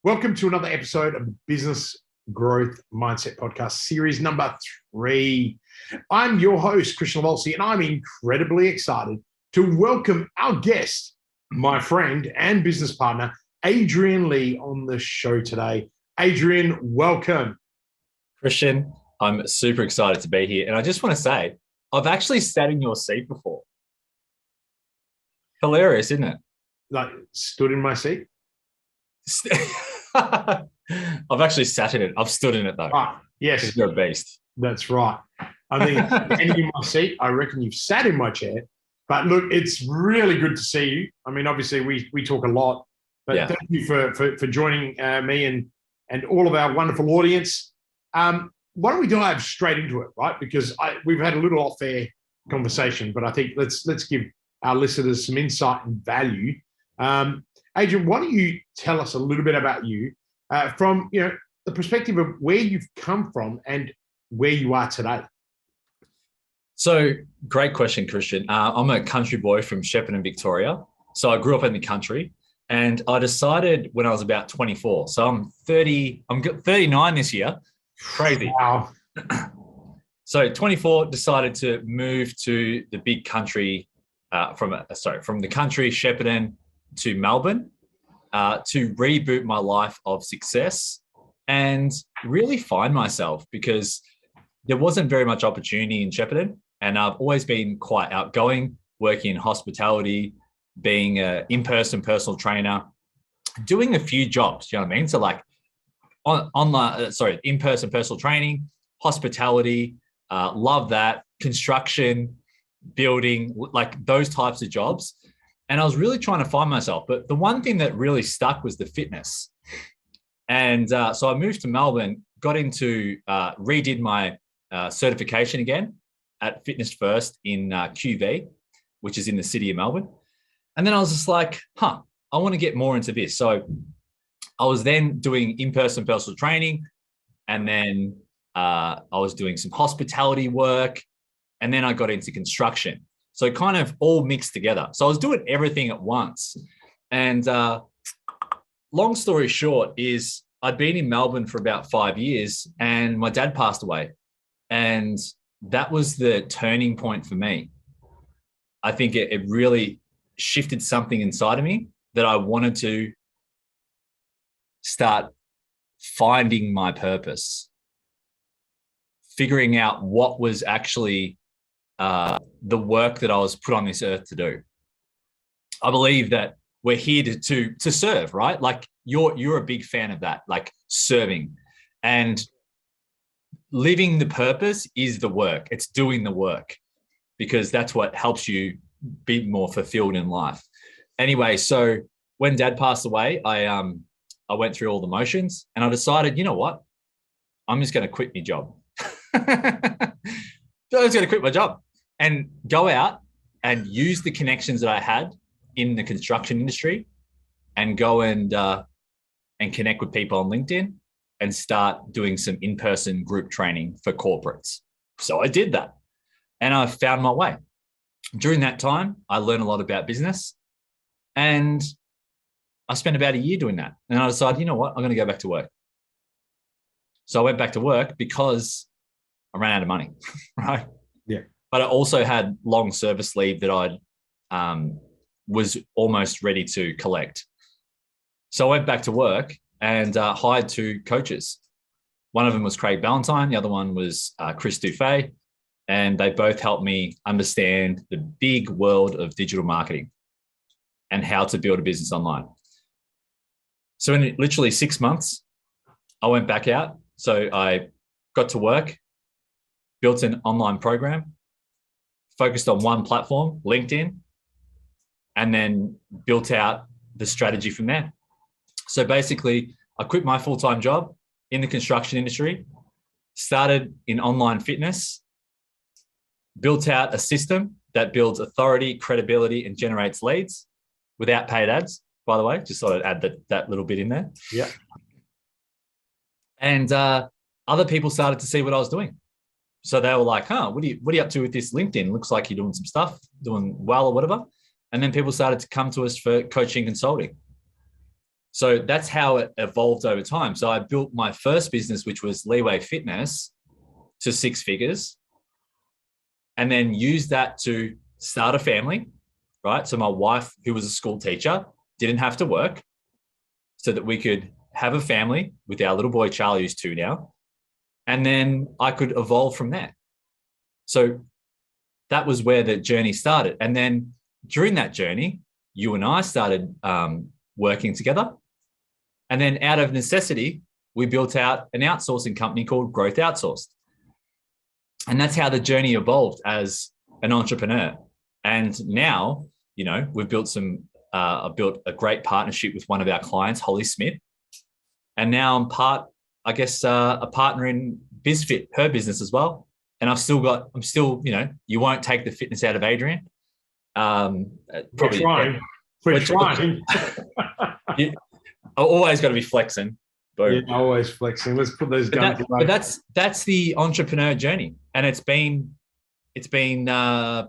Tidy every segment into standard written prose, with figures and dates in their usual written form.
Welcome to another episode of the Business Growth Mindset Podcast, series number 3. I'm your host, Kristian, and I'm incredibly excited to welcome our guest, my friend and business partner, Adrian Lea, on the show today. Adrian, welcome. Kristian, I'm super excited to be here. And I just want to say, I've actually sat in your seat before. Hilarious, isn't it? Like, stood in my seat? I've actually sat in it. I've stood in it though. Right. Yes. You're a beast. That's right. I think standing in my seat, I reckon you've sat in my chair. But look, it's really good to see you. I mean, obviously we talk a lot, but Thank you for joining me and all of our wonderful audience. Why don't we dive straight into it, right? Because we've had a little off-air conversation, but I think let's give our listeners some insight and value. Adrian, why don't you tell us a little bit about you from the perspective of where you've come from and where you are today? So, great question, Kristian. I'm a country boy from Shepparton, Victoria. So I grew up in the country, and I decided when I was about 24. So I'm 39 this year. Crazy. Wow. So 24, decided to move to the big country from the country Shepparton to Melbourne to reboot my life of success and really find myself, because there wasn't very much opportunity in Shepparton, and I've always been quite outgoing, working in hospitality, being an in-person personal trainer, doing a few jobs, you know what I mean? So like in-person personal training, hospitality, love that, construction, building, like those types of jobs. And I was really trying to find myself. But the one thing that really stuck was the fitness. And so I moved to Melbourne, got into, redid my certification again at Fitness First in QV, which is in the city of Melbourne. And then I was just like, I want to get more into this. So I was then doing in-person personal training. And then I was doing some hospitality work. And then I got into construction. So it kind of all mixed together. So I was doing everything at once. And long story short is I'd been in Melbourne for about 5 years and my dad passed away. And that was the turning point for me. I think it really shifted something inside of me that I wanted to start finding my purpose, figuring out what was actually the work that I was put on this earth to do. I believe that we're here to serve, right? Like you're a big fan of that, like serving, and living the purpose is the work. It's doing the work, because that's what helps you be more fulfilled in life. Anyway, so when Dad passed away, I went through all the motions and I decided, you know what? I'm just going to quit my job. I was going to quit my job and go out and use the connections that I had in the construction industry and go and connect with people on LinkedIn and start doing some in-person group training for corporates. So I did that and I found my way. During that time, I learned a lot about business, and I spent about a year doing that. And I decided, you know what, I'm going to go back to work. So I went back to work because I ran out of money, right? Yeah. But I also had long service leave that I was almost ready to collect. So I went back to work and hired 2 coaches. One of them was Craig Ballantyne. The other one was Chris Dufay. And they both helped me understand the big world of digital marketing and how to build a business online. So in literally 6 months, I went back out. So I got to work, built an online program, focused on one platform, LinkedIn, and then built out the strategy from there. So basically, I quit my full-time job in the construction industry, started in online fitness, built out a system that builds authority, credibility, and generates leads without paid ads, by the way. Just thought I'd add that little bit in there. Yeah. And other people started to see what I was doing. So they were like, what are you up to with this LinkedIn? Looks like you're doing some stuff, doing well or whatever. And then people started to come to us for coaching consulting. So that's how it evolved over time. So I built my first business, which was Leeway Fitness, to 6 figures, and then used that to start a family, right? So my wife, who was a school teacher, didn't have to work, so that we could have a family with our little boy, Charlie, who's 2 now. And then I could evolve from there. So that was where the journey started. And then during that journey, you and I started working together. And then out of necessity, we built out an outsourcing company called Growth Outsourced. And that's how the journey evolved as an entrepreneur. And now, you know, we've built I built a great partnership with one of our clients, Holly Smith. And now I'm a partner in BizFit, her business as well. And I'm still, you know, you won't take the fitness out of Adrian. We're trying. Always got to be flexing. Boom. Yeah, always flexing. Let's put those guns away. But that's the entrepreneur journey, and it's been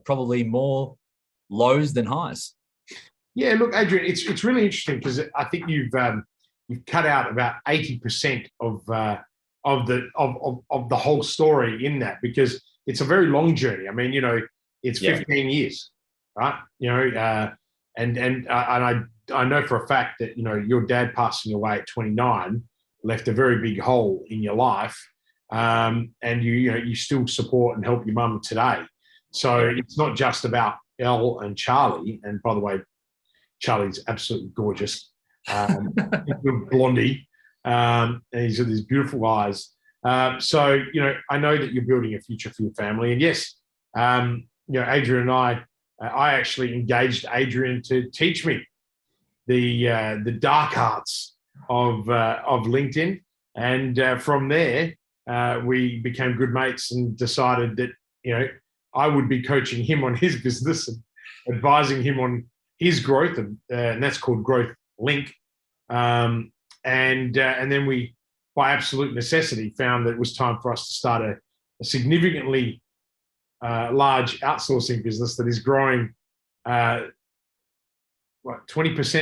probably more lows than highs. Yeah, look, Adrian, it's really interesting because I think you've cut out about 80% of the whole story in that, because it's a very long journey. I mean, you know, it's 15 years, right? You know, and I know for a fact that, you know, your dad passing away at 29 left a very big hole in your life, and you still support and help your mum today. So it's not just about Elle and Charlie. And by the way, Charlie's absolutely gorgeous, blondie, and he's got these beautiful eyes. So, you know, I know that you're building a future for your family. And yes, you know, Adrian and I actually engaged Adrian to teach me the dark arts of LinkedIn. And from there, we became good mates and decided that, you know, I would be coaching him on his business and advising him on his growth, and that's called Growth Link. And then we, by absolute necessity, found that it was time for us to start a significantly large outsourcing business that is growing 20%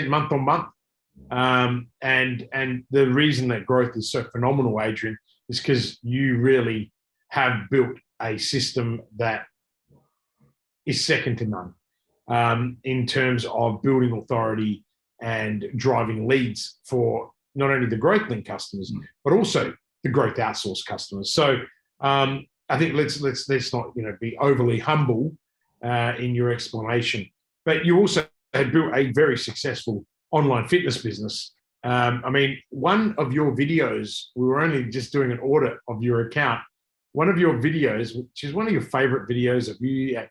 month on month. And the reason that growth is so phenomenal, Adrian, is because you really have built a system that is second to none in terms of building authority and driving leads for not only the Growth Link customers, but also the Growth Outsource customers. So I think let's not, you know, be overly humble in your explanation. But you also had built a very successful online fitness business. I mean, one of your videos, we were only just doing an audit of your account. One of your videos, which is one of your favorite videos of you at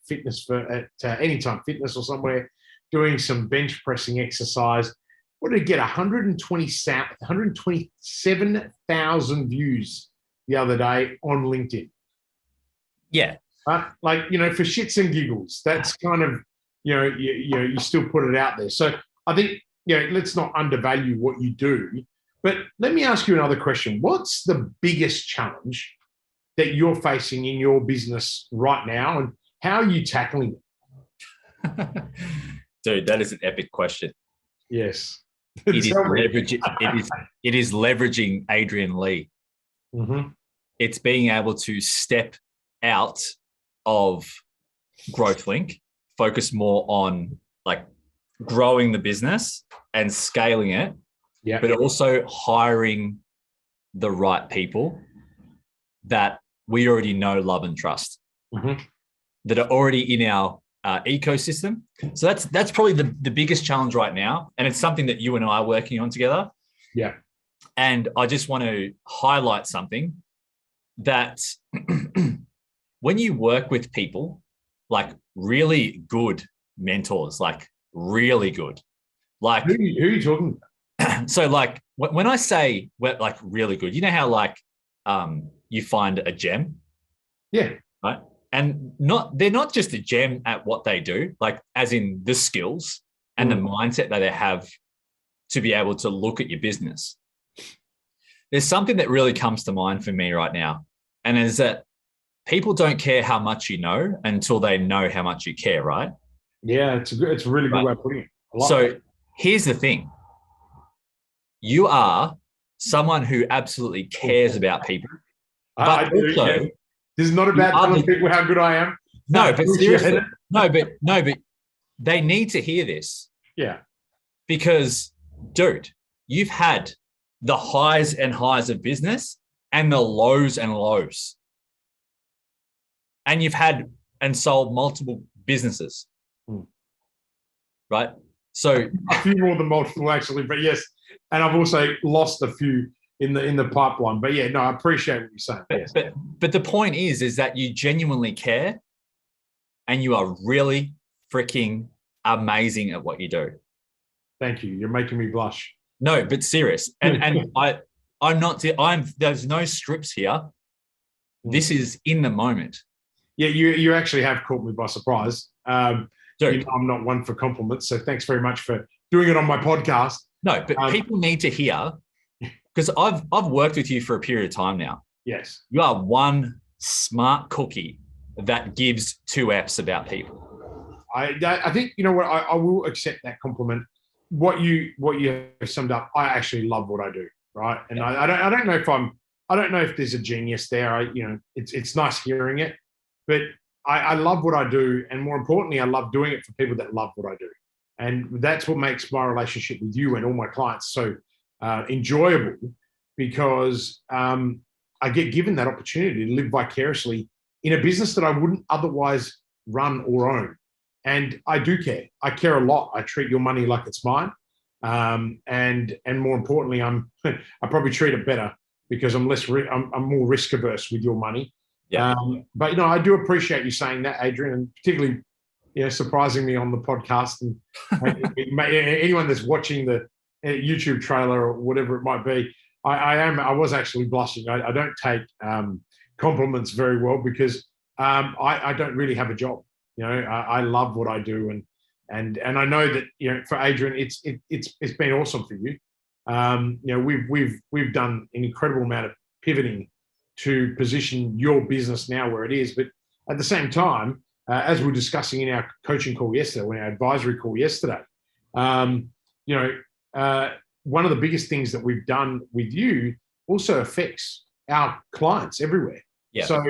Anytime Fitness or somewhere, doing some bench pressing exercise. What did it get? 127,000 views the other day on LinkedIn. Yeah. Like, you know, for shits and giggles, that's kind of, you know, you still put it out there. So I think, you know, let's not undervalue what you do. But let me ask you another question. What's the biggest challenge that you're facing in your business right now, and how are you tackling it? Dude, that is an epic question. Yes. It is leveraging Adrian Lea. Mm-hmm. It's being able to step out of Growth Link, focus more on like growing the business and scaling it, but also hiring the right people that we already know, love, and trust, that are already in our ecosystem. So that's probably the biggest challenge right now, and it's something that you and I are working on together. Yeah. And I just want to highlight something that when you work with people, like really good mentors, like really good, like who are you talking about? So like when I say like really good, you know how like you find a gem, right? And they're not just a gem at what they do, like as in the skills and the mindset that they have to be able to look at your business. There's something that really comes to mind for me right now, and is that people don't care how much you know until they know how much you care, right? Yeah, it's a really good way of putting it. So here's the thing. you are someone who absolutely cares about people. I But do, also, yeah. This is not about telling people how good I am. No, but seriously, no, but they need to hear this. Yeah. Because, dude, you've had the highs and highs of business and the lows and lows. And you've had and sold multiple businesses. Right? So a few more than multiple, actually, but yes. And I've also lost a few in the pipeline. But yeah, no, I appreciate what you're saying. But the point is that you genuinely care and you are really freaking amazing at what you do. Thank you. You're making me blush. No, but serious. And there's no scripts here. This is in the moment. Yeah, you actually have caught me by surprise. Dude, I'm not one for compliments, so thanks very much for doing it on my podcast. No, but people need to hear, because I've worked with you for a period of time now. Yes. You are one smart cookie that gives 2 F's about people. I think, you know what, I will accept that compliment. What you have summed up, I actually love what I do, right? And I don't know if there's a genius there. It's nice hearing it, but I love what I do, and more importantly, I love doing it for people that love what I do, and that's what makes my relationship with you and all my clients so enjoyable, because I get given that opportunity to live vicariously in a business that I wouldn't otherwise run or own. And I do care. I care a lot. I treat your money like it's mine, and more importantly, I probably treat it better because I'm more risk averse with your money. Yeah. But I do appreciate you saying that, Adrian, and particularly surprising me on the podcast. And anyone that's watching the YouTube trailer or whatever it might be, I was actually blushing. I don't take compliments very well because I don't really have a job. I love what I do, and I know that for Adrian, it's been awesome for you. We've done an incredible amount of pivoting to position your business now where it is, but at the same time, as we were discussing in our coaching call yesterday, or in our advisory call yesterday, one of the biggest things that we've done with you also affects our clients everywhere. Yeah. So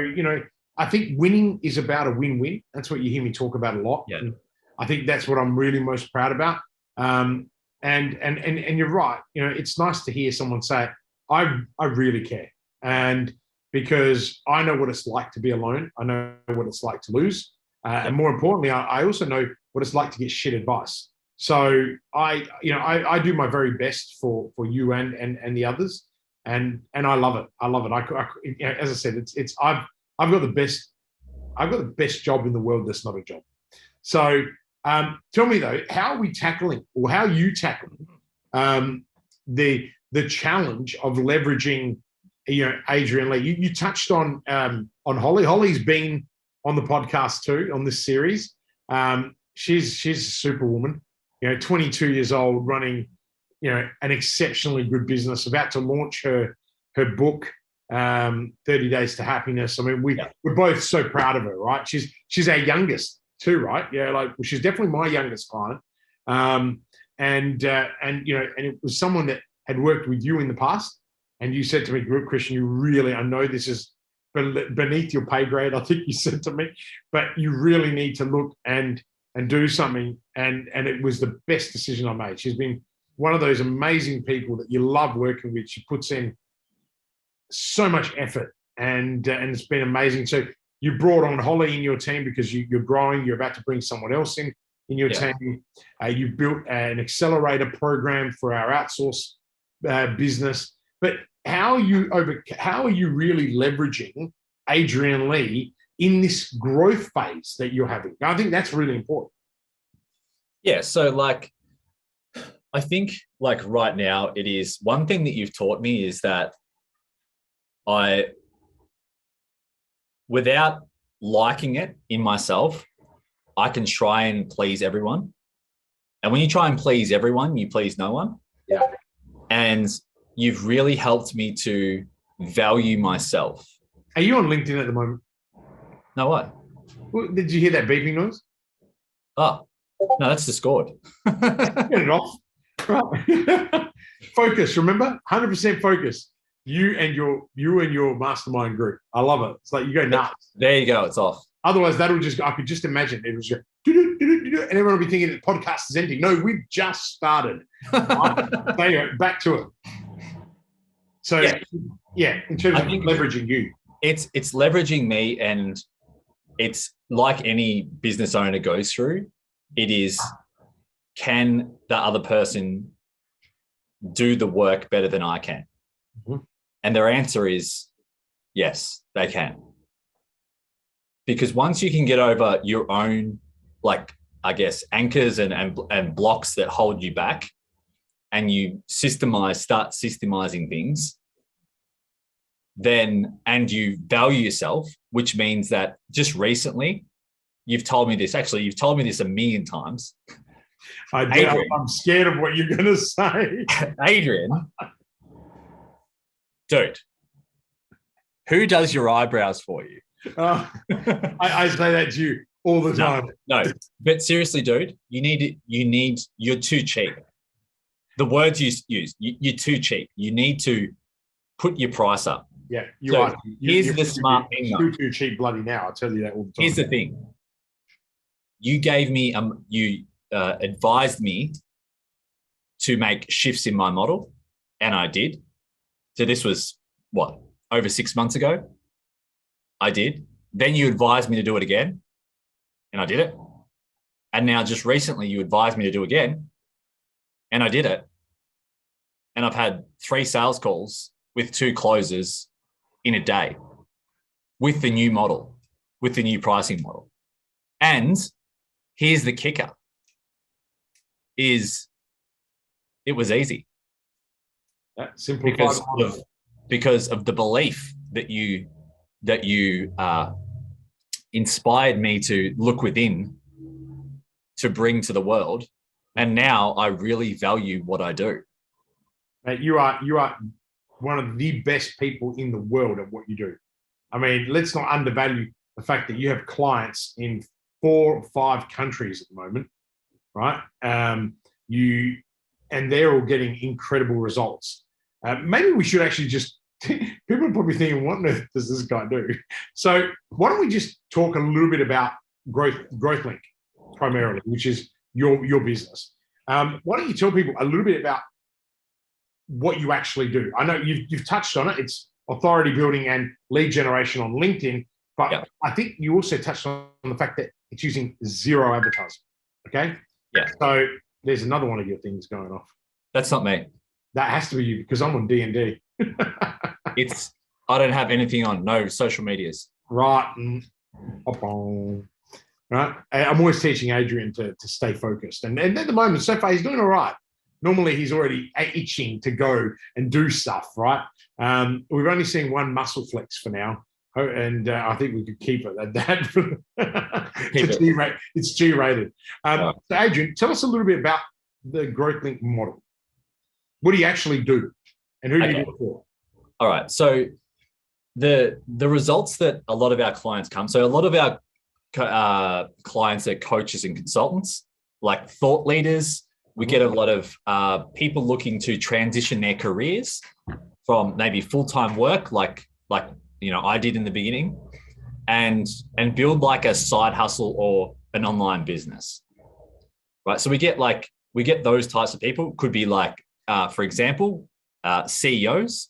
I think winning is about a win-win. That's what you hear me talk about a lot. Yeah. And I think that's what I'm really most proud about. And you're right. It's nice to hear someone say, I really care. And because I know what it's like to be alone. I know what it's like to lose. And more importantly, I also know what it's like to get shit advice. So I do my very best for you and the others. And I love it. I love it. As I said, I've got the best job in the world that's not a job. So tell me though, how are we tackling, or how are you tackling the challenge of leveraging, Adrian Lea? You touched on Holly. Holly's been on the podcast too, on this series. She's a superwoman, 22 years old, running, an exceptionally good business, about to launch her book, 30 Days to Happiness. I mean, we're both so proud of her, right? She's our youngest too, right? Yeah, she's definitely my youngest client. And it was someone that had worked with you in the past. And you said to me, Kristian, I know this is beneath your pay grade, I think you said to me, but you really need to look and do something. And it was the best decision I made. She's been one of those amazing people that you love working with. She puts in so much effort, and it's been amazing. So you brought on Holly in your team because you're growing. You're about to bring someone else in your team. You built an accelerator program for our outsource business. But how are you really leveraging Adrian Lea in this growth phase that you're having? I think that's really important. Yeah. So I think right now it is one thing that you've taught me is that without liking it in myself, I can try and please everyone. And when you try and please everyone, you please no one. Yeah. And you've really helped me to value myself. Are you on LinkedIn at the moment? No, what? Did you hear that beeping noise? Oh, no, that's Discord. Get it off. Right. Focus, remember? 100% focus. You and your mastermind group. I love it. It's like you go nuts. There you go. It's off. Otherwise, I could just imagine it was just and everyone will be thinking the podcast is ending. No, we've just started. Anyway, back to it. So yeah, in terms of leveraging you. It's leveraging me, and it's like any business owner goes through. It is, can the other person do the work better than I can? Mm-hmm. And their answer is yes, they can. Because once you can get over your own, like, I guess, anchors and blocks that hold you back, and you start systemizing things, then, and you value yourself, which means that just recently, you've told me this a million times. I did. Adrian, I'm scared of what you're going to say. Adrian, dude, who does your eyebrows for you? I say that to you all the time. No, but seriously, dude, you're too cheap. The words you use, you're too cheap. You need to put your price up. Yeah, you are. Here's the smart thing. You're too cheap bloody now. I'll tell you that all the time. Here's the thing. You gave me, you advised me to make shifts in my model, and I did. So this was, what, over 6 months ago? I did. Then you advised me to do it again, and I did it. And now just recently you advised me to do it again, and I did it. And I've had 3 sales calls with 2 closes in a day with the new model, with the new pricing model. And here's the kicker, is it was easy. Simple because of the belief that you inspired me to look within to bring to the world. And now I really value what I do. Mate, you are one of the best people in the world at what you do. I mean, let's not undervalue the fact that you have clients in 4 or 5 countries at the moment, right? And they're all getting incredible results. Maybe we should actually just, people are probably thinking, what on earth does this guy do? So why don't we just talk a little bit about GrowthLink primarily, which is your business. Why don't you tell people a little bit about what you actually do? I know you've touched on it. It's authority building and lead generation on LinkedIn, but I think you also touched on the fact that it's using 0 advertising. Okay. Yeah. So there's another one of your things going off. That's not me. That has to be you, because I'm on D&D. I don't have anything on, no social medias. Right. Right. I'm always teaching Adrian to stay focused. And at the moment, so far, he's doing all right. Normally, he's already itching to go and do stuff, right? We've only seen 1 muscle flex for now. And I think we could keep it at that. It's G-rated. So Adrian, tell us a little bit about the GrowthLink model. What do you actually do? And who do you do it for? All right. So the results that a lot of our clients come, so a lot of our clients are coaches and consultants, like thought leaders. We get a lot of people looking to transition their careers from maybe full-time work, like I did in the beginning, and build like a side hustle or an online business, right? So we get those types of people. Could be like, for example, CEOs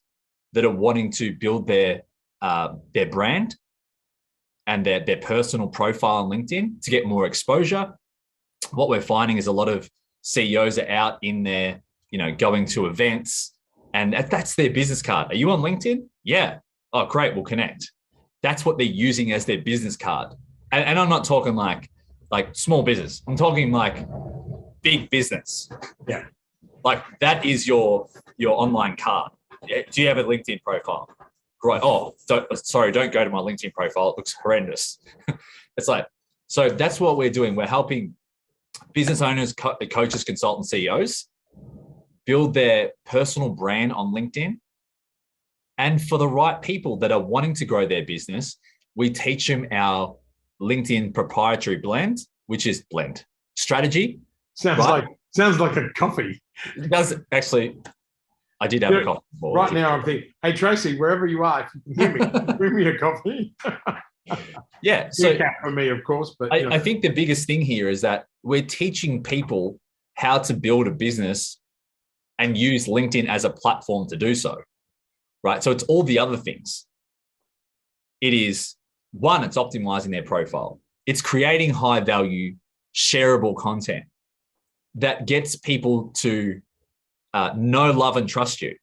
that are wanting to build their brand and their personal profile on LinkedIn to get more exposure. What we're finding is a lot of CEOs are out in there, going to events, and that's their business card. Are you on LinkedIn? Yeah. Oh, great. We'll connect. That's what they're using as their business card. And I'm not talking like small business. I'm talking like big business. Yeah. Like that is your online card. Do you have a LinkedIn profile? Great. Oh, don't go to my LinkedIn profile. It looks horrendous. It's like, so that's what we're doing. We're helping business owners, coaches, consultants, CEOs build their personal brand on LinkedIn. And for the right people that are wanting to grow their business, we teach them our LinkedIn proprietary blend, which is blend strategy. Sounds like a coffee. It does actually. I did have a coffee before. Right now, I'm thinking, hey, Tracy, wherever you are, if you can hear me, bring me a coffee. Yeah. So for me, of course. But I think the biggest thing here is that we're teaching people how to build a business and use LinkedIn as a platform to do so. Right. So it's all the other things. It is one, it's optimizing their profile. It's creating high value, shareable content that gets people to know, love, and trust you.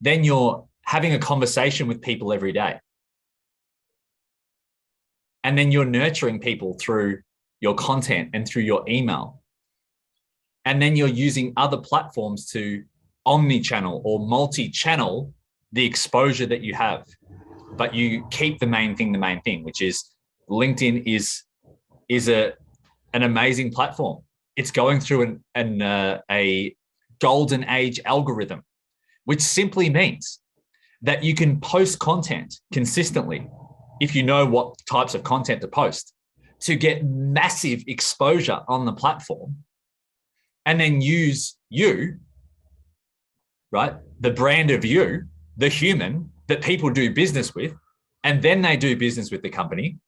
Then you're having a conversation with people every day. And then you're nurturing people through your content and through your email. And then you're using other platforms to omni-channel or multi-channel the exposure that you have. But you keep the main thing, which is LinkedIn is an amazing platform. It's going through a golden age algorithm, which simply means that you can post content consistently if you know what types of content to post to get massive exposure on the platform, and then use you, right? The brand of you, the human that people do business with, and then they do business with the company,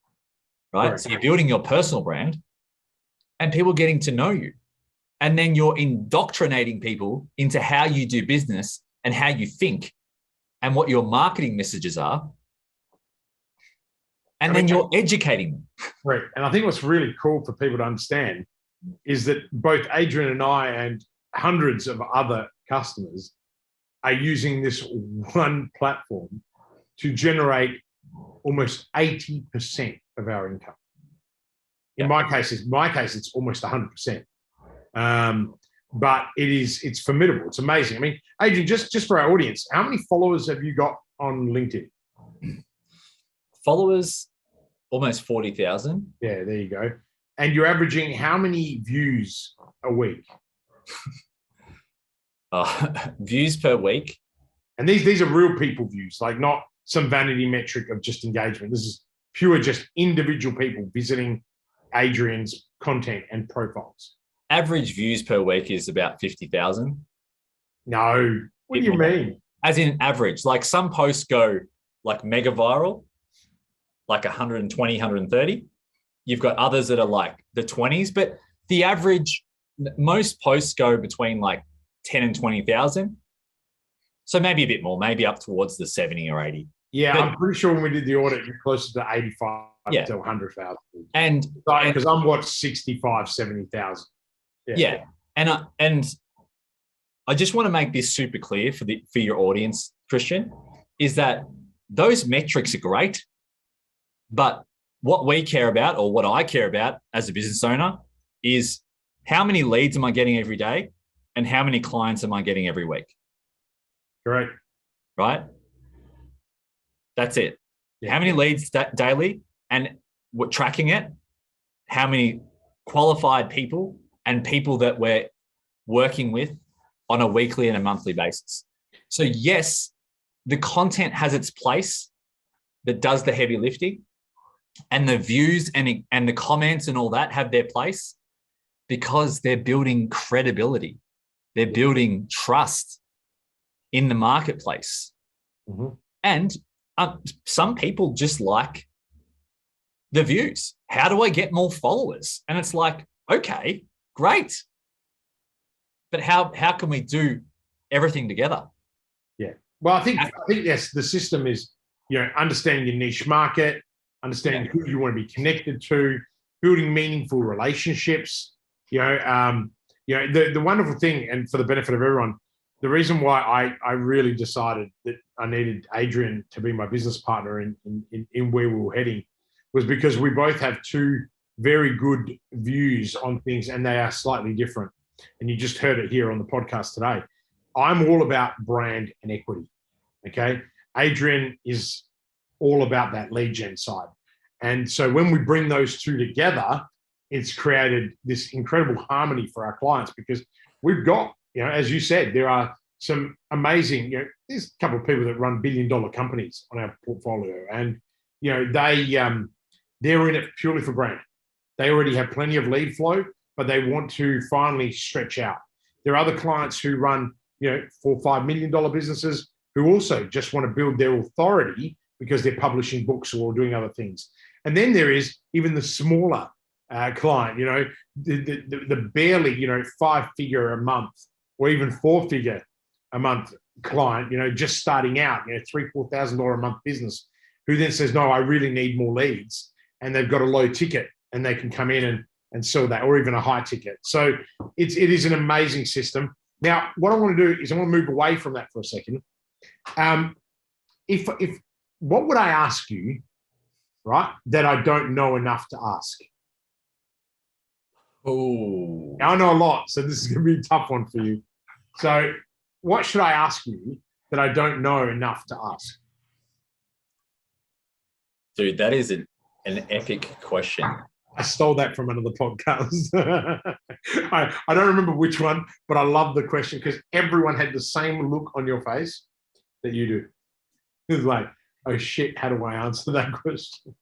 right? So you're building your personal brand and people getting to know you. And then you're indoctrinating people into how you do business and how you think and what your marketing messages are. And then you're educating them. Right. And I think what's really cool for people to understand is that both Adrian and I and hundreds of other customers are using this one platform to generate almost 80% of our income. In my case, it's almost 100%. But it's formidable. It's amazing. I mean, Adrian, just for our audience, how many followers have you got on LinkedIn? Followers, almost 40,000. Yeah, there you go. And you're averaging how many views a week? Views per week. And these are real people views, like not some vanity metric of just engagement. This is pure just individual people visiting Adrian's content and profiles. Average views per week is about 50,000. No, what do you mean? As in average, like some posts go like mega viral, like 120, 130. You've got others that are like the 20s, but the average, most posts go between like 10 and 20,000. So maybe a bit more, maybe up towards the 70 or 80. Yeah, I'm pretty sure when we did the audit, you're closer to 85 to 100,000. And because I'm 65, 70,000. Yeah. And I just want to make this super clear for your audience, Kristian, is that those metrics are great, but what we care about, or what I care about as a business owner, is how many leads am I getting every day and how many clients am I getting every week? Great. Right? That's it. How many leads daily, and we're tracking it, how many qualified people and people that we're working with on a weekly and a monthly basis. So yes, the content has its place that does the heavy lifting, and the views and the comments and all that have their place because they're building credibility. They're building trust in the marketplace. Mm-hmm. And some people just like the views. How do I get more followers? And it's like, okay, great. But how can we do everything together? Yeah. Well, I think yes, the system is, understanding your niche market, understanding who you want to be connected to, building meaningful relationships. The wonderful thing, and for the benefit of everyone, the reason why I really decided that I needed Adrian to be my business partner in where we were heading was because we both have two very good views on things, and they are slightly different. And you just heard it here on the podcast today. I'm all about brand and equity. Okay. Adrian is all about that lead gen side. And so when we bring those two together, it's created this incredible harmony for our clients, because we've got, as you said, there are some amazing, there's a couple of people that run billion-dollar companies on our portfolio, and, they're in it purely for brand. They already have plenty of lead flow, but they want to finally stretch out. There are other clients who run, $4 or $5 million businesses who also just want to build their authority because they're publishing books or doing other things. And then there is even the smaller client, the barely, 5-figure a month or even 4-figure a month client, just starting out, $3,000-$4,000 a month business, who then says, no, I really need more leads. And they've got a low ticket and they can come in and sell that, or even a high ticket. So it is an amazing system. Now, what I want to do is I want to move away from that for a second. If what would I ask you, right, that I don't know enough to ask? Oh, I know a lot, so this is going to be a tough one for you. So what should I ask you that I don't know enough to ask? Dude, that is an epic question. I stole that from another podcast. I don't remember which one, but I love the question because everyone had the same look on your face that you do. It was like, oh shit, how do I answer that question?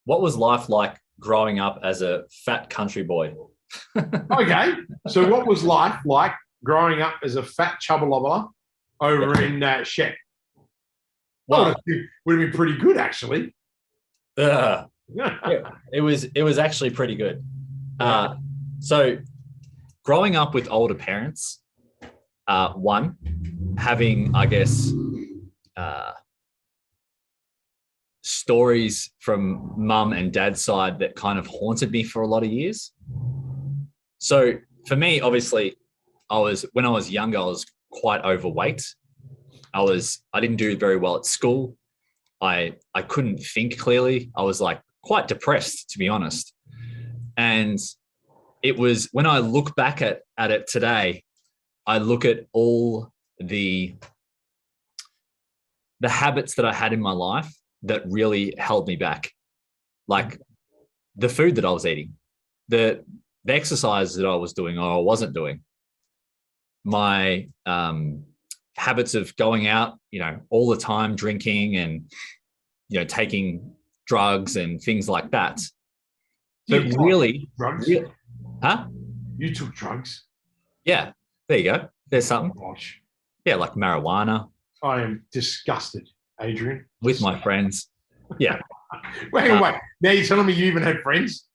What was life like growing up as a fat country boy? Okay, so what was life like growing up as a fat chubba over in Shep? Well, it would have been pretty good, actually. It was actually pretty good. So growing up with older parents, one, having, I guess, stories from mum and dad's side that kind of haunted me for a lot of years. So for me, obviously, when I was younger, I was quite overweight. I didn't do very well at school. I couldn't think clearly. I was like quite depressed, to be honest. And it was when I look back at it today, I look at all the habits that I had in my life that really held me back. Like the food that I was eating, the exercise that I was doing or I wasn't doing, my habits of going out, all the time, drinking and, taking drugs and things like that. So really, drugs? Huh? You took drugs? Yeah, there you go. There's something. Oh, gosh. Yeah, like marijuana. I am disgusted, Adrian. With my friends. Yeah. wait. Now you're telling me you even had friends?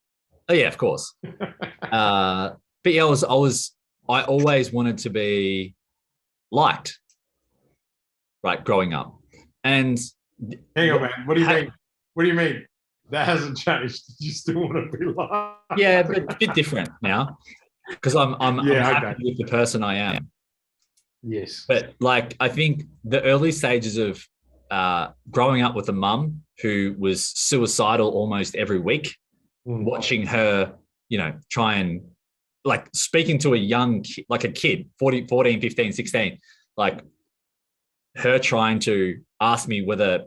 Oh yeah, of course. But yeah, I always wanted to be liked, right, growing up. And hang on, man. What do you mean? What do you mean? That hasn't changed. You still want to be liked? Yeah, but a bit different now because I'm happy with the person I am. Yes. But like, I think the early stages of growing up with a mum who was suicidal almost every week, watching her, try and like speaking to a young, like a kid, 14, 15, 16, like her trying to ask me whether,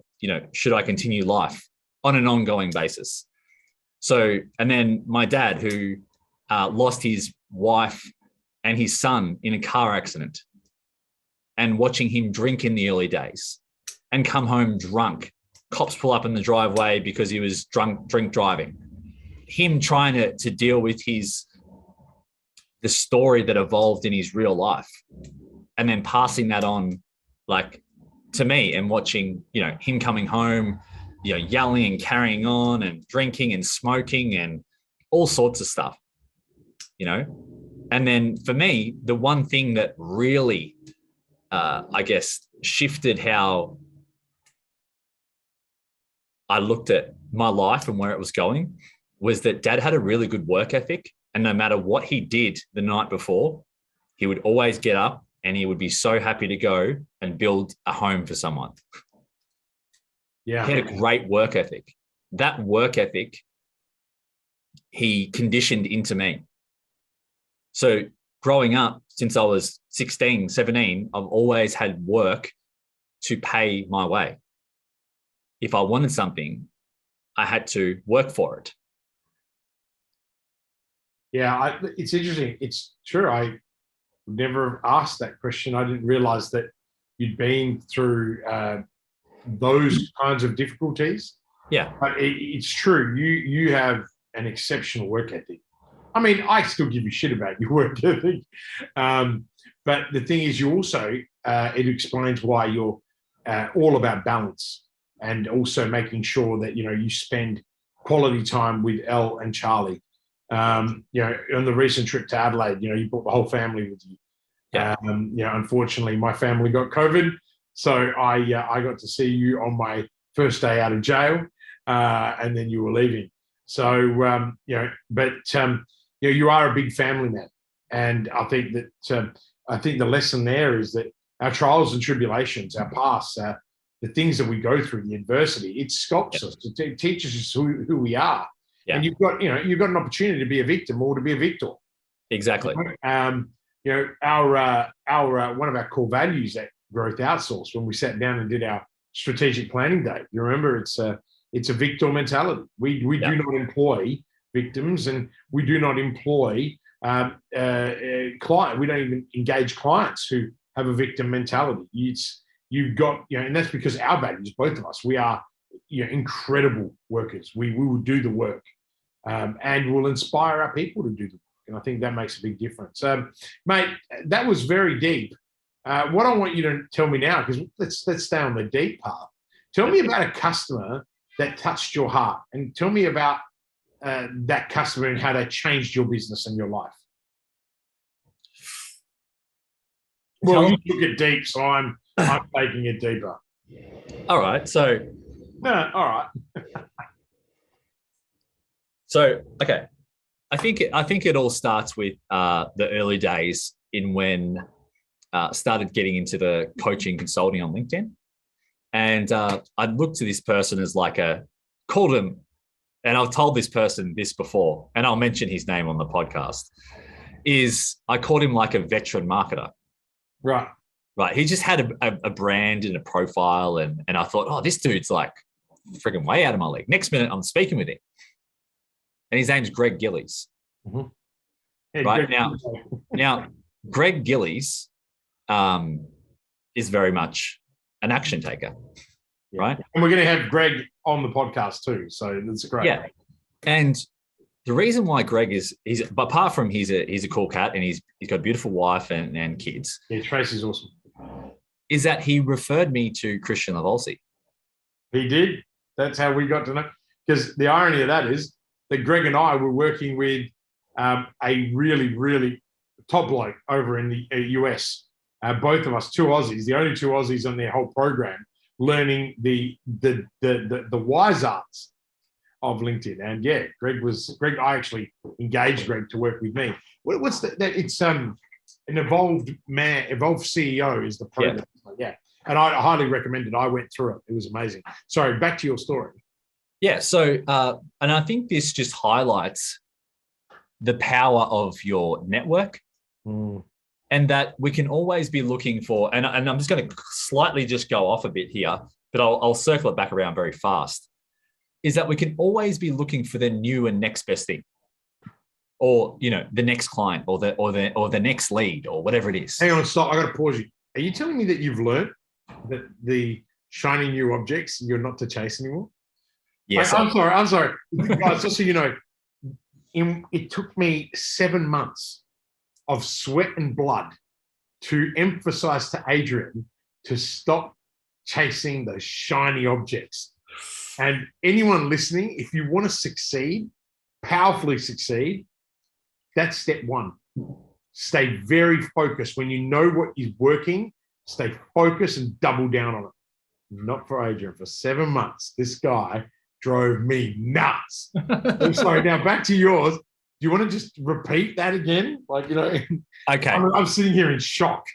should I continue life on an ongoing basis. So, and then my dad who lost his wife and his son in a car accident, and watching him drink in the early days and come home drunk. Cops pull up in the driveway because he was drink driving. Him trying to deal with the story that evolved in his real life and then passing that on like to me and watching, him coming home, yelling and carrying on and drinking and smoking and all sorts of stuff, And then for me, the one thing that really I guess, shifted how I looked at my life and where it was going was that Dad had a really good work ethic. And no matter what he did the night before, he would always get up and he would be so happy to go and build a home for someone. Yeah. He had a great work ethic. That work ethic, he conditioned into me. So growing up, since I was 16, 17, I've always had work to pay my way. If I wanted something, I had to work for it. Yeah, it's interesting. It's true. I never asked that question. I didn't realize that you'd been through those kinds of difficulties. Yeah. But it's true. You have an exceptional work ethic. I mean, I still give you shit about your work ethic. But the thing is, you also, it explains why you're all about balance and also making sure that, you spend quality time with Elle and Charlie. On the recent trip to Adelaide, you brought the whole family with you. Yeah. Unfortunately, my family got COVID. So I got to see you on my first day out of jail, and then you were leaving. So, you are a big family man. And I think that the lesson there is that our trials and tribulations, our past, the things that we go through, the adversity, it sculpts us. It teaches us who we are. Yeah. And you've got an opportunity to be a victim or to be a victor. Exactly. Our one of our core values at Growth Outsource, when we sat down and did our strategic planning day, you remember it's a victor mentality. We do not employ victims, and we do not employ client. We don't even engage clients who have a victim mentality. You've got, and that's because our values, both of us, we are incredible workers. We will do the work, and we'll inspire our people to do the work. And I think that makes a big difference. Mate, that was very deep. What I want you to tell me now, because let's stay on the deep path. Tell me about a customer that touched your heart, and tell me about that customer and how they changed your business and your life. Well, you took it deep, so I'm taking it deeper. All right. So. No, all right. So, okay. I think it all starts with the early days in when started getting into the coaching consulting on LinkedIn. And I looked to this person as called him, and I've told this person this before, and I'll mention his name on the podcast, I called him like a veteran marketer. Right. Right. He just had a brand and a profile, and I thought, oh, this dude's like freaking way out of my league. Next minute, I'm speaking with him. And his name's Greg Gillies. Mm-hmm. Yeah, right. Now, Greg Gillies is very much an action taker. Yeah. Right. And we're going to have Greg on the podcast too. So that's great. Yeah. And the reason why Greg but apart from he's a cool cat and he's got a beautiful wife and kids. Yeah, Tracy's awesome. Is that he referred me to Kristian Lavolsi. He did. That's how we got to know. Because the irony of that is that Greg and I were working with a really, really top bloke over in the US. Both of us, two Aussies, the only two Aussies on their whole program, learning the wise arts of LinkedIn. And yeah, Greg. I actually engaged Greg to work with me. What's that? It's an evolved CEO is the program. Yeah. And I highly recommend it. I went through it. It was amazing. Sorry, back to your story. Yeah. So, and I think this just highlights the power of your network, and that we can always be looking for. And I'm just going to slightly just go off a bit here, but I'll circle it back around very fast. Is that we can always be looking for the new and next best thing, or the next client, or the next lead, or whatever it is. Hang on, stop. I got to pause you. Are you telling me that you've learned that the shiny new objects you're not to chase anymore? Yes. I'm sorry. Guys, just so you know, it took me 7 months of sweat and blood to emphasize to Adrian to stop chasing those shiny objects. And anyone listening, if you want to succeed, powerfully succeed, that's step one. Stay very focused. When you know what is working, stay focused and double down on it. Not for Adrian. For 7 months, this guy drove me nuts. I'm sorry. Now back to yours. Do you want to just repeat that again? Okay. I'm sitting here in shock.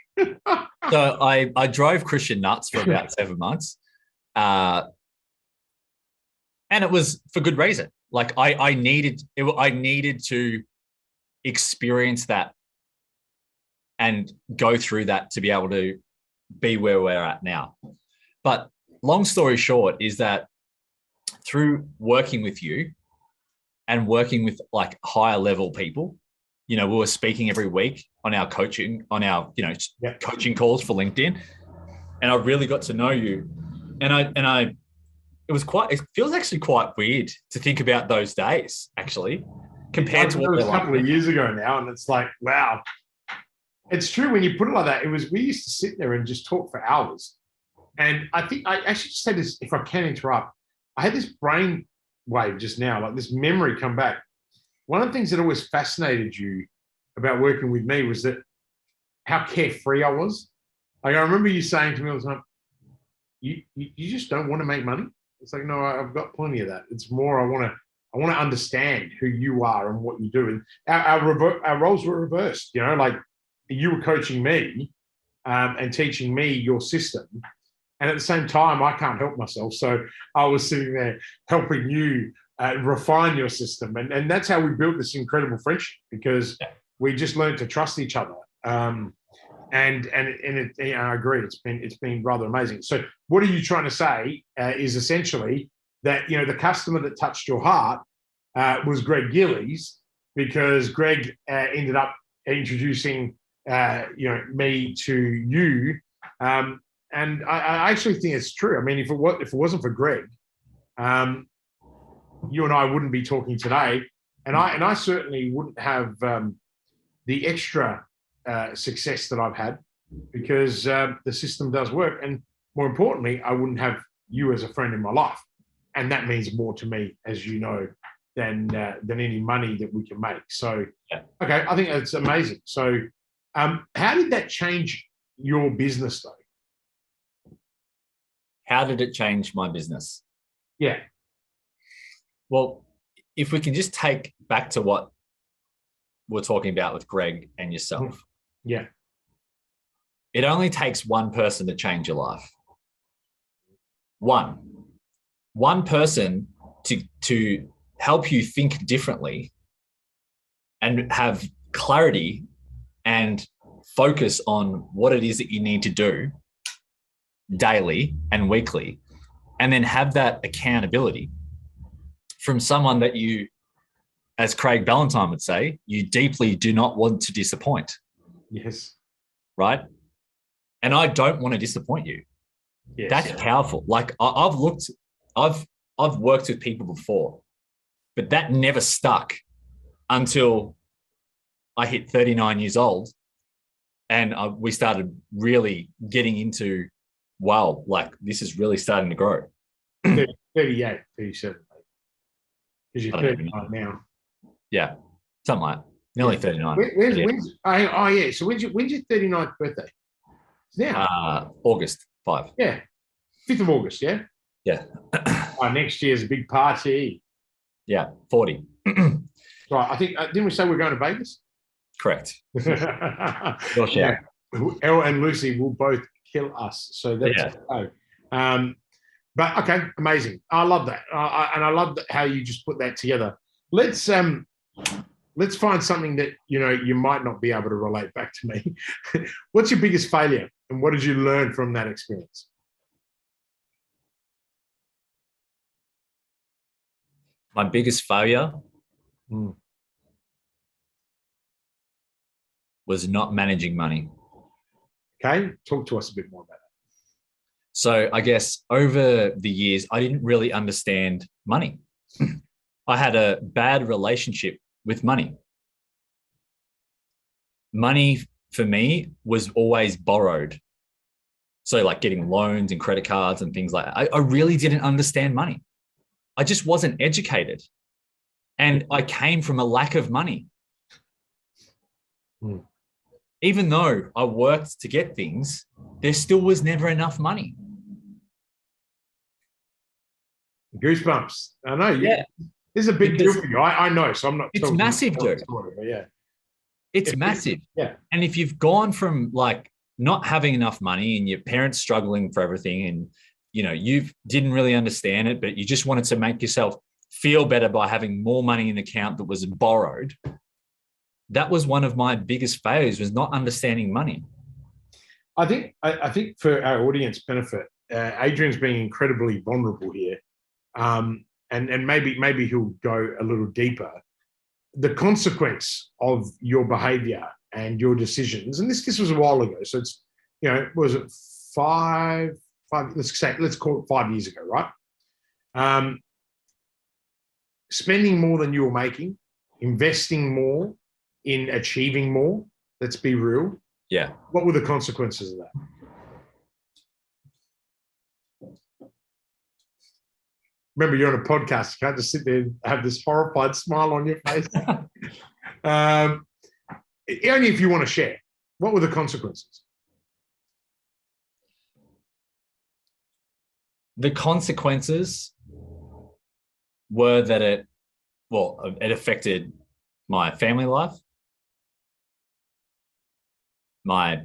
So I drove Kristian nuts for about 7 months. And it was for good reason. I needed to experience that and go through that to be able to be where we're at now. But long story short is that through working with you and working with higher level people, we were speaking every week on our coaching coaching calls for LinkedIn. And I really got to know you. It feels actually quite weird to think about those days, actually, compared to what it was they're a couple like. of years ago now, and it's like, wow. It's true when you put it like that. We used to sit there and just talk for hours. And I think I actually just said this, if I can interrupt, I had this brain wave just now, like this memory come back. One of the things that always fascinated you about working with me was that how carefree I was. Like I remember you saying to me all the time, you just don't want to make money. It's like, no, I've got plenty of that. It's more I want to understand who you are and what you do. And our roles were reversed, you know, like you were coaching me and teaching me your system. And at the same time, I can't help myself. So I was sitting there helping you refine your system. And that's how we built this incredible friendship, because we just learned to trust each other. And I agree, it's been rather amazing. So what are you trying to say is essentially that, you know, the customer that touched your heart was Greg Gillies, because Greg ended up introducing me to you. And I actually think it's true. I mean, if it wasn't for Greg, you and I wouldn't be talking today, and I certainly wouldn't have the extra success that I've had, because the system does work, and more importantly, I wouldn't have you as a friend in my life, and that means more to me, as you know, than any money that we can make. So, okay, I think that's amazing. So, how did that change your business, though? How did it change my business? Yeah. Well, if we can just take back to what we're talking about with Greg and yourself. Yeah. It only takes one person to change your life. One person to help you think differently and have clarity and focus on what it is that you need to do daily and weekly, and then have that accountability from someone that you, as Craig Ballantyne would say, you deeply do not want to disappoint. Yes. Right? And I don't want to disappoint you. Yes. That's powerful. Like I've worked with people before, but that never stuck until I hit 39 years old, and we started really getting into, wow, like this is really starting to grow. 38, 37. Because you're 39 now. Yeah, something like that. Nearly 39. So when's your 39th birthday? It's now. August 5. Yeah. 5th of August, yeah? Yeah. Next year's a big party. Yeah, 40. Right, I think, didn't we say we're going to Vegas? Correct. Yeah. Elle and Lucy will both kill us. So that's okay. But okay, amazing. I love that. And I love how you just put that together. Let's find something that, you know, you might not be able to relate back to me. What's your biggest failure, and what did you learn from that experience? My biggest failure was not managing money. Okay, talk to us a bit more about that. So I guess over the years, I didn't really understand money. I had a bad relationship with money. Money for me was always borrowed. So like getting loans and credit cards and things like that. I really didn't understand money. I just wasn't educated. And I came from a lack of money. Even though I worked to get things, there still was never enough money. Goosebumps. I know. Yeah. This is a big deal for you. I know, so I'm not. It's massive, dude. Yeah. It's massive. Yeah. And if you've gone from like not having enough money and your parents struggling for everything, and you know, you didn't really understand it, but you just wanted to make yourself feel better by having more money in the account that was borrowed. That was one of my biggest failures, was not understanding money. I think for our audience benefit, Adrian's being incredibly vulnerable here. And maybe he'll go a little deeper. The consequence of your behavior and your decisions, and this was a while ago, so it's, you know, was it five, let's call it 5 years ago, right? Spending more than you were making, investing more in achieving more. Let's be real. Yeah. What were the consequences of that? Remember, you're on a podcast. You can't just sit there and have this horrified smile on your face. Only if you want to share. What were the consequences? The consequences were that it affected my family life, my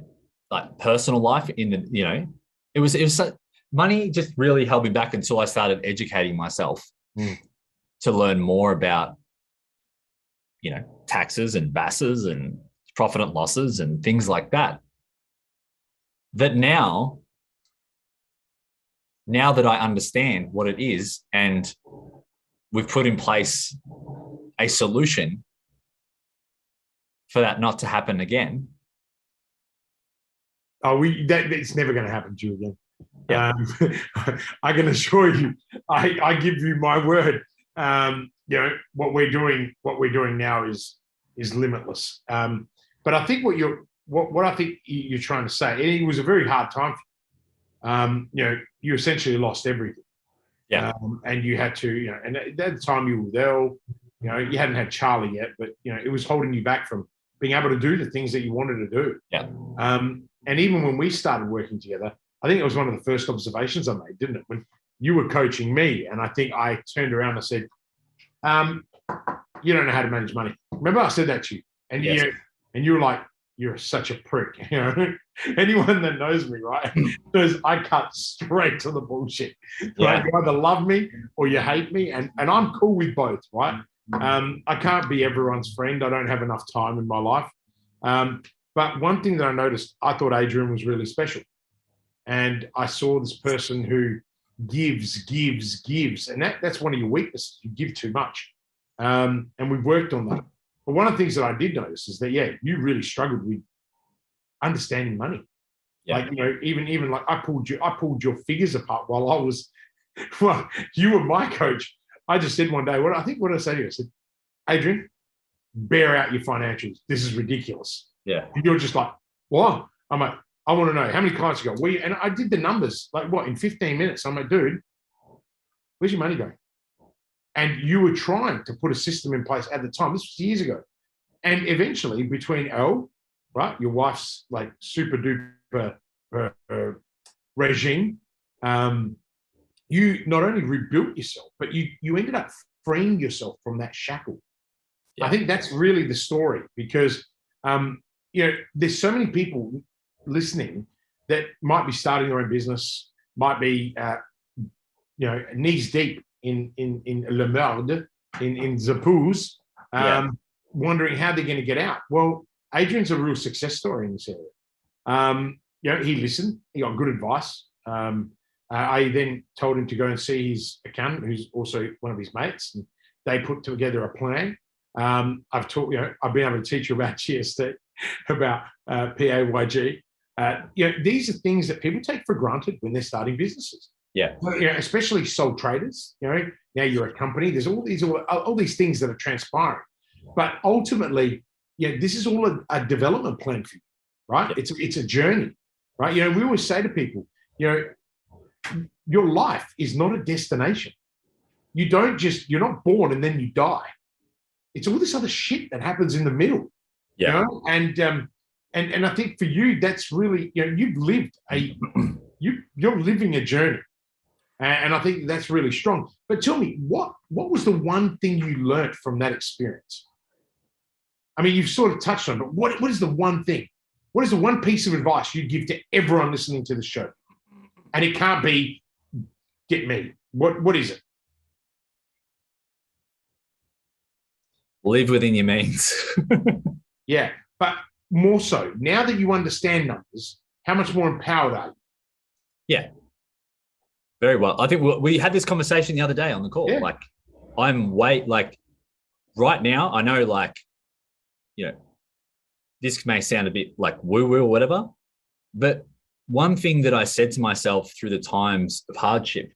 personal life. It was money just really held me back until I started educating myself to learn more about, taxes and BASs and profit and losses and things like that. That now that I understand what it is and we've put in place a solution for that not to happen again. It's never going to happen to you again. Yeah. I can assure you, I give you my word. What we're doing now is limitless. But I think what I think you're trying to say, and it was a very hard time for you. You essentially lost everything. Yeah. And you had to, and at the time you were there, you hadn't had Charlie yet, but it was holding you back from being able to do the things that you wanted to do. Yeah. And even when we started working together, I think it was one of the first observations I made, didn't it? When you were coaching me, and I think I turned around and said, you don't know how to manage money. Remember I said that to you? And yes. You were like, you're such a prick. Anyone that knows me, right, knows I cut straight to the bullshit. Yeah. Right? You either love me or you hate me, and I'm cool with both, right? I can't be everyone's friend. I don't have enough time in my life. But one thing that I noticed, I thought Adrian was really special. And I saw this person who gives. And that's one of your weaknesses. You give too much. And we've worked on that. But one of the things that I did notice is that, you really struggled with understanding money. Yeah. Even like I pulled your figures apart while I was, you were my coach. I just said one day, what did I say to you? I said, Adrian, bear out your financials. This is ridiculous. Yeah. And you're just like, what? I'm like, I want to know how many clients you got. And I did the numbers, in 15 minutes. I'm like, dude, where's your money going? And you were trying to put a system in place at the time. This was years ago. And eventually, between right, your wife's super duper regime, you not only rebuilt yourself, but you ended up freeing yourself from that shackle. Yeah. I think that's really the story, because there's so many people listening that might be starting their own business, might be knees deep in le merde, in the poos, wondering how they're going to get out. Well, Adrian's a real success story in this area. He listened, he got good advice. I then told him to go and see his accountant, who's also one of his mates, and they put together a plan. I've been able to teach you about GST, about PAYG. These are things that people take for granted when they're starting businesses. Yeah. Especially sole traders. Now you're a company. There's all these things that are transpiring, but ultimately, this is all a development plan for you, right? Yeah. It's a journey, right? We always say to people, your life is not a destination. You're not born and then you die. It's all this other shit that happens in the middle. Yeah. And I think for you, that's really, you've lived you're living a journey. And I think that's really strong. But tell me, what was the one thing you learned from that experience? I mean, you've sort of touched on it, but what is the one thing? What is the one piece of advice you'd give to everyone listening to the show? And it can't be, get me. What is it? Live within your means. Yeah, but more so, now that you understand numbers, how much more empowered are you? Yeah, very well. I think we had this conversation the other day on the call. Yeah. Right now, I know, this may sound a bit like woo-woo or whatever, but one thing that I said to myself through the times of hardship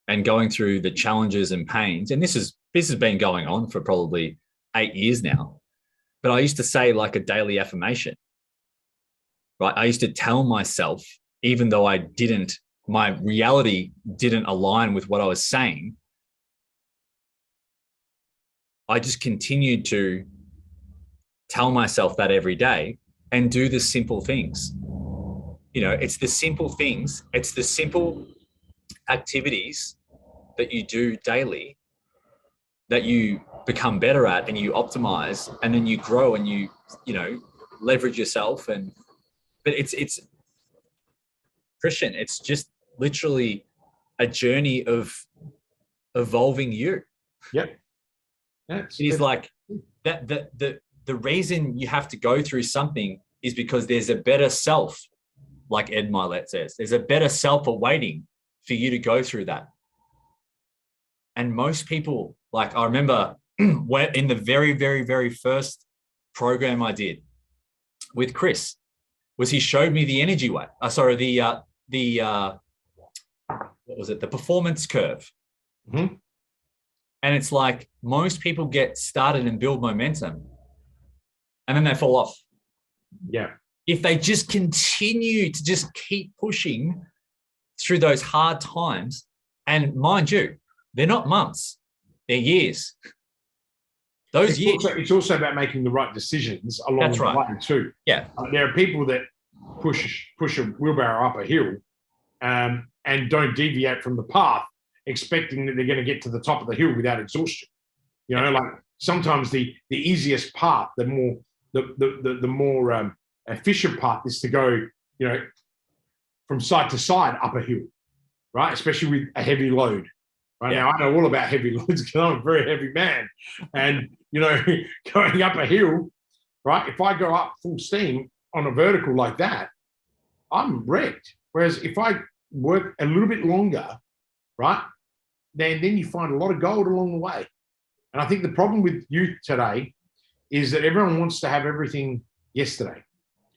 and going through the challenges and pains, and this has been going on for probably 8 years now, but I used to say like a daily affirmation, right? I used to tell myself, even though my reality didn't align with what I was saying, I just continued to tell myself that every day and do the simple things. It's the simple things. It's the simple activities that you do daily that you become better at and you optimize, and then you grow and you leverage yourself. But it's Kristian, it's just literally a journey of evolving you. Yep. It is like that. The reason you have to go through something is because there's a better self, like Ed Milet says. There's a better self awaiting for you to go through that. And most people, like I remember when in the very, very, very first program I did with Chris, was he showed me the energy way. What was it? The performance curve. Mm-hmm. And it's like most people get started and build momentum and then they fall off. Yeah. If they just continue to just keep pushing through those hard times, and mind you, they're not months, they're years. It's also about making the right decisions along the way too. Yeah. There are people that push a wheelbarrow up a hill and don't deviate from the path, expecting that they're going to get to the top of the hill without exhaustion. Like sometimes the easiest path, the more efficient path is to go, from side to side up a hill, right? Especially with a heavy load. Right now, I know all about heavy loads because I'm a very heavy man, and going up a hill, right? If I go up full steam on a vertical like that, I'm wrecked. Whereas if I work a little bit longer, right, then you find a lot of gold along the way. And I think the problem with youth today is that everyone wants to have everything yesterday.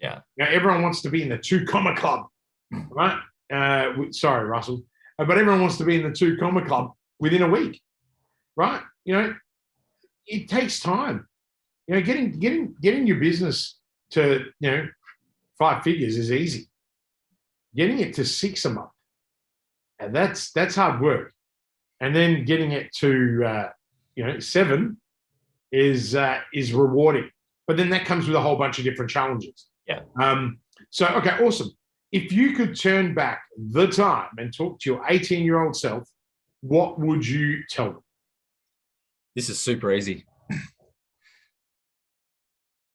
Yeah. Everyone wants to be in the 2 comma club, right? Sorry, Russell. But everyone wants to be in the 2 comma club within a week, right? It takes time. Getting your business to 5 figures is easy. Getting it to 6 a month, and that's hard work. And then getting it to 7 is rewarding. But then that comes with a whole bunch of different challenges. Yeah. So okay, awesome. If you could turn back the time and talk to your 18-year-old self, what would you tell them? This is super easy.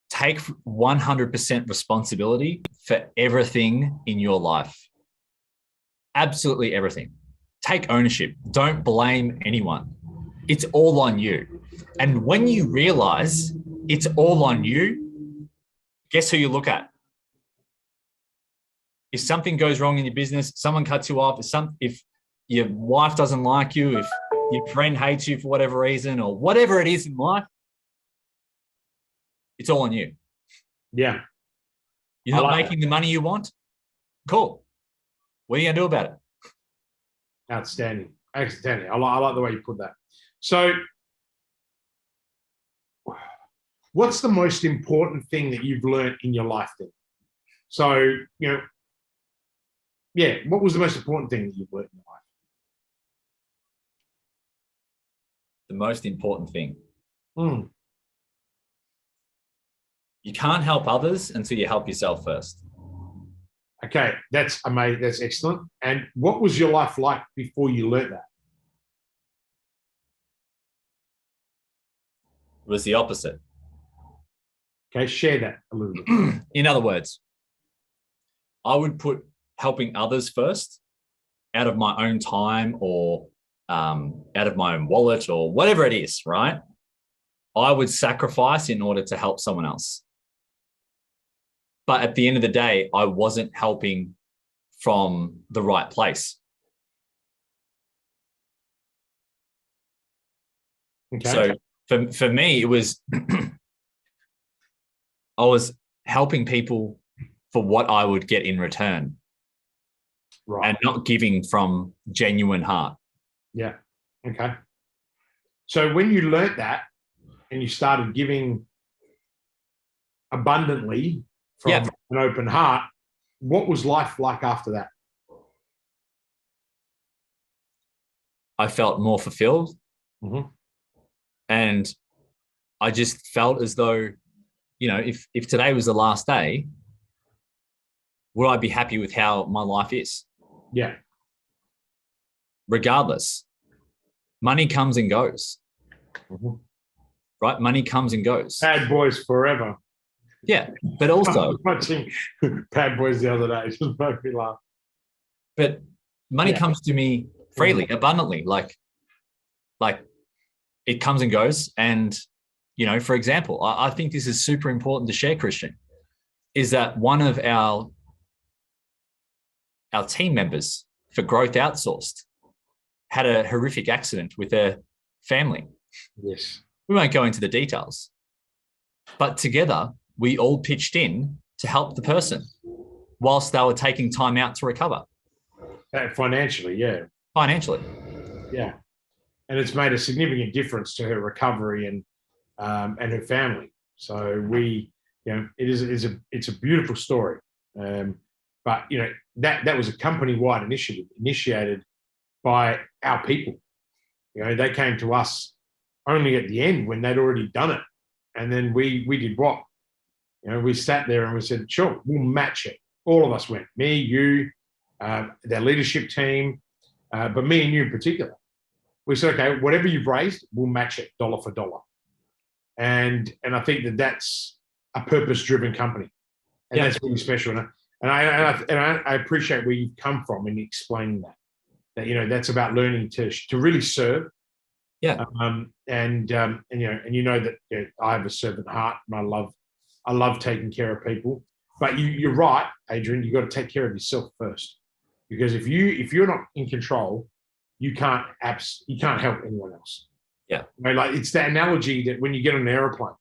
Take 100% responsibility for everything in your life. Absolutely everything. Take ownership. Don't blame anyone. It's all on you. And when you realize it's all on you, guess who you look at? If something goes wrong in your business, someone cuts you off, if your wife doesn't like you, if your friend hates you for whatever reason, or whatever it is in life, it's all on you. Yeah. You're not making the money you want? Cool. What are you going to do about it? Outstanding. Outstanding. I like the way you put that. So what's the most important thing that you've learned in your life then? So, what was the most important thing that you've learned in your life? The most important thing. Mm. You can't help others until you help yourself first. Okay, that's amazing. That's excellent. And what was your life like before you learned that? It was the opposite. Okay, share that a little bit. In other words, I would put helping others first out of my own time or out of my own wallet or whatever it is, right? I would sacrifice in order to help someone else. But at the end of the day, I wasn't helping from the right place. Okay. So for me, it was I was helping people for what I would get in return. Right. And not giving from genuine heart. Yeah. Okay. So when you learnt that and you started giving abundantly from an open heart, what was life like after that? I felt more fulfilled. Mm-hmm. And I just felt as though, you know, if today was the last day, would I be happy with how my life is? Yeah. Regardless, money comes and goes. Mm-hmm. Right? Money comes and goes. Bad Boys forever. Yeah. But also, I was watching Bad Boys the other day. It just made me laugh. But money comes to me freely, abundantly. Like it comes and goes. And, you know, for example, I think this is super important to share, Kristian, is that one of our team members for Growth Outsourced had a horrific accident with their family. Yes. We won't go into the details, but together we all pitched in to help the person whilst they were taking time out to recover. Financially, yeah. Financially. Yeah. And it's made a significant difference to her recovery and her family. So it's a beautiful story. But you know, that was a company-wide initiative initiated by our people. You know, they came to us only at the end when they'd already done it. And then we did what? You know, we sat there and we said, sure, we'll match it. All of us went, me, you, their leadership team, but me and you in particular. We said, okay, whatever you've raised, we'll match it dollar for dollar. And I think that's a purpose-driven company. And that's really special. And I appreciate where you've come from in explaining that. That, you know, that's about learning to really serve. Yeah. And you know that I have a servant heart, and I love taking care of people. But you're right, Adrian. You've got to take care of yourself first, because if you're not in control, you can't help anyone else. Yeah. You know, like it's that analogy that when you get on an airplane,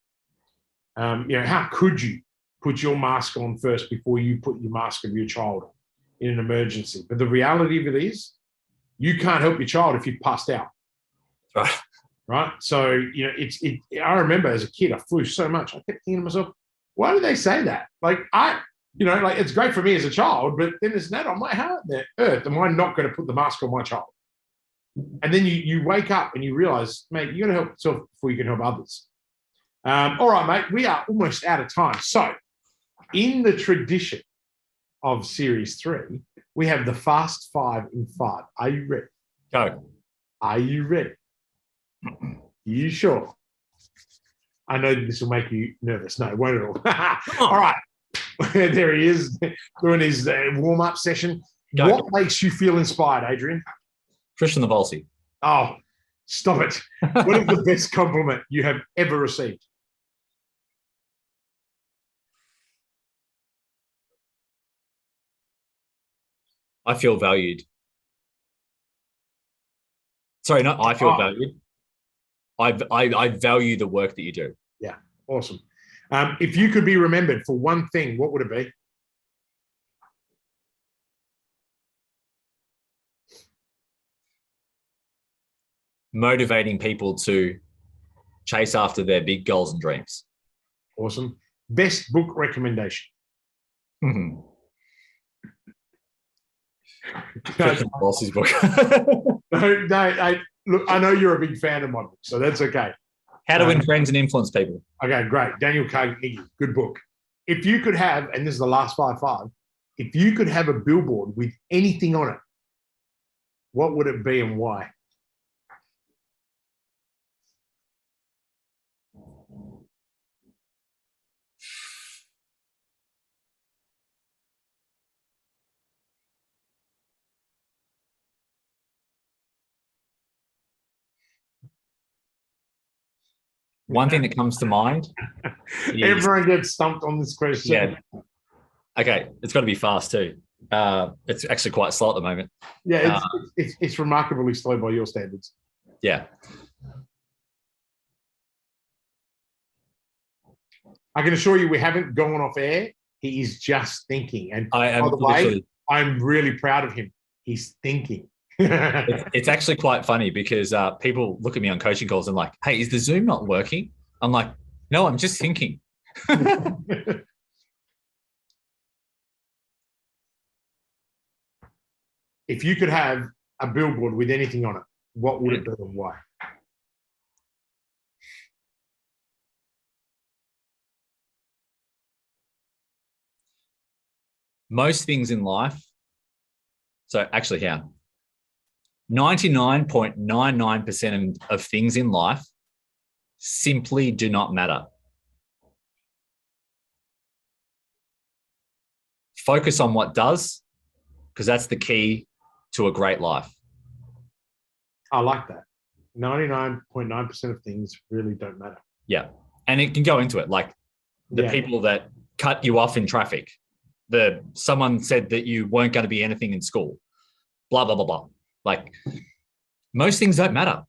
you know, how could you put your mask on first before you put your mask of your child on in an emergency? But the reality of it is, you can't help your child if you've passed out. Right. Right. So, you know, I remember as a kid, I flew so much. I kept thinking to myself, why do they say that? Like, you know, like it's great for me as a child, but then as an adult, I'm like, how on earth am I not going to put the mask on my child? And then you wake up and you realize, mate, you got to help yourself before you can help others. All right, mate, we are almost out of time. So in the tradition of Series 3, we have the Fast 5 in 5. Are you ready? Go. Are you ready? You sure? I know this will make you nervous. No, it won't at all. All right. There he is doing his warm-up session. Go. What makes you feel inspired, Adrian? Kristian the Volsi. Oh, stop it. What is the best compliment you have ever received? I feel valued. Sorry, not I feel valued. I value the work that you do. Yeah, awesome. If you could be remembered for one thing, what would it be? Motivating people to chase after their big goals and dreams. Awesome. Best book recommendation? Mm-hmm. Boss's book. No, look, I know you're a big fan of my book, so that's okay. How to Win Friends and Influence People. Okay, great. Daniel Carnegie, good book. If you could have, and this is the last 5-5, if you could have a billboard with anything on it, what would it be and why? One thing that comes to mind. Everyone gets stumped on this question. Yeah. Okay, it's got to be fast too. It's actually quite slow at the moment. Yeah, it's remarkably slow by your standards. Yeah. I can assure you we haven't gone off air. He is just thinking. And I am, by the way, I'm really proud of him. He's thinking. It's actually quite funny because people look at me on coaching calls and like, hey, is the Zoom not working? I'm like, no, I'm just thinking. If you could have a billboard with anything on it, what would it be and why? Most things in life. So actually, yeah, 99.99% of things in life simply do not matter. Focus on what does, because that's the key to a great life. I like that. 99.9% of things really don't matter. Yeah. And it can go into it, like the people that cut you off in traffic. Someone said that you weren't going to be anything in school. Blah, blah, blah, blah. Like most things don't matter.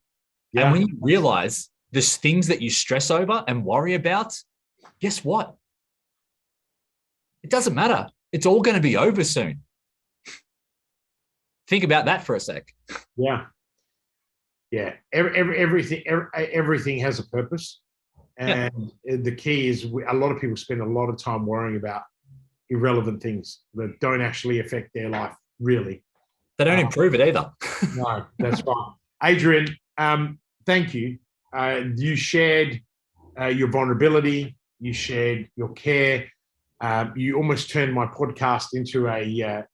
Yeah. And when you realize there's things that you stress over and worry about, guess what? It doesn't matter. It's all going to be over soon. Think about that for a sec. Yeah. Yeah. Everything has a purpose. And the key is a lot of people spend a lot of time worrying about irrelevant things that don't actually affect their life, really. They don't improve it either. No, that's right. Adrian, thank you. You shared your vulnerability. You shared your care. You almost turned my podcast into a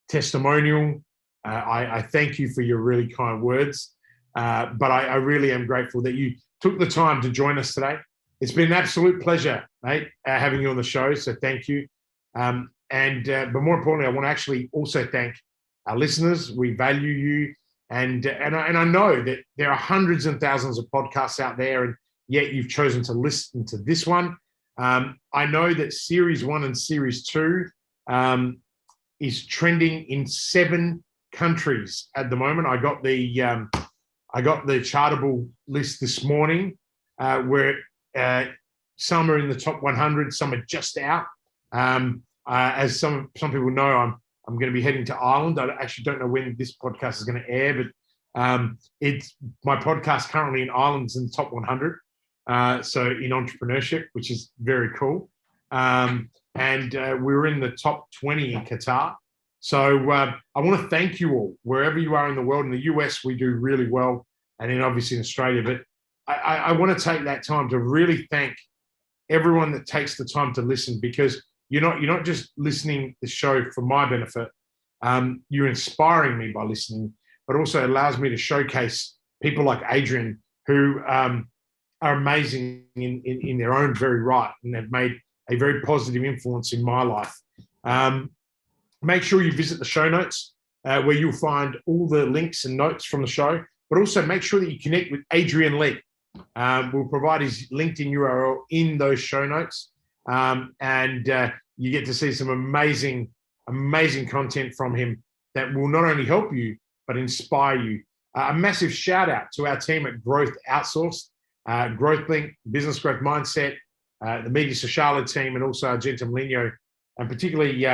testimonial. I thank you for your really kind words. But I really am grateful that you took the time to join us today. It's been an absolute pleasure, mate, having you on the show. So thank you. But more importantly, I want to actually also thank our listeners. We value you. And I know that there are hundreds and thousands of podcasts out there, and yet you've chosen to listen to this one. I know that Series 1 and Series 2 is trending in 7 countries at the moment. I got the Chartable list this morning, where some are in the top 100, some are just out. As some people know, I'm going to be heading to Ireland. I actually don't know when this podcast is going to air, but it's my podcast currently in Ireland's in the top 100. So in entrepreneurship, which is very cool. And we were in the top 20 in Qatar. So I want to thank you all, wherever you are in the world. In the US, we do really well, and then obviously in Australia. But I want to take that time to really thank everyone that takes the time to listen, because you're not just listening to the show for my benefit. You're inspiring me by listening, but also allows me to showcase people like Adrian, who are amazing in their own very right, and have made a very positive influence in my life. Make sure you visit the show notes, where you'll find all the links and notes from the show, but also make sure that you connect with Adrian Lea. We'll provide his LinkedIn URL in those show notes. And you get to see some amazing content from him that will not only help you, but inspire you. A massive shout out to our team at Growth Outsourced, Growth Link, Business Growth Mindset, the Media Sociale team, and also Argento Moligno, and particularly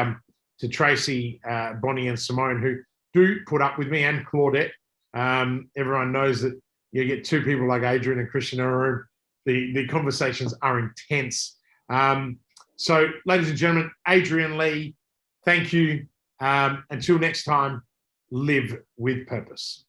to Tracy, Bonnie, and Simone, who do put up with me, and Claudette. Everyone knows that you get 2 people like Adrian and Kristian in a room. The conversations are intense. So, ladies and gentlemen, Adrian Lea, thank you. Until next time, live with purpose.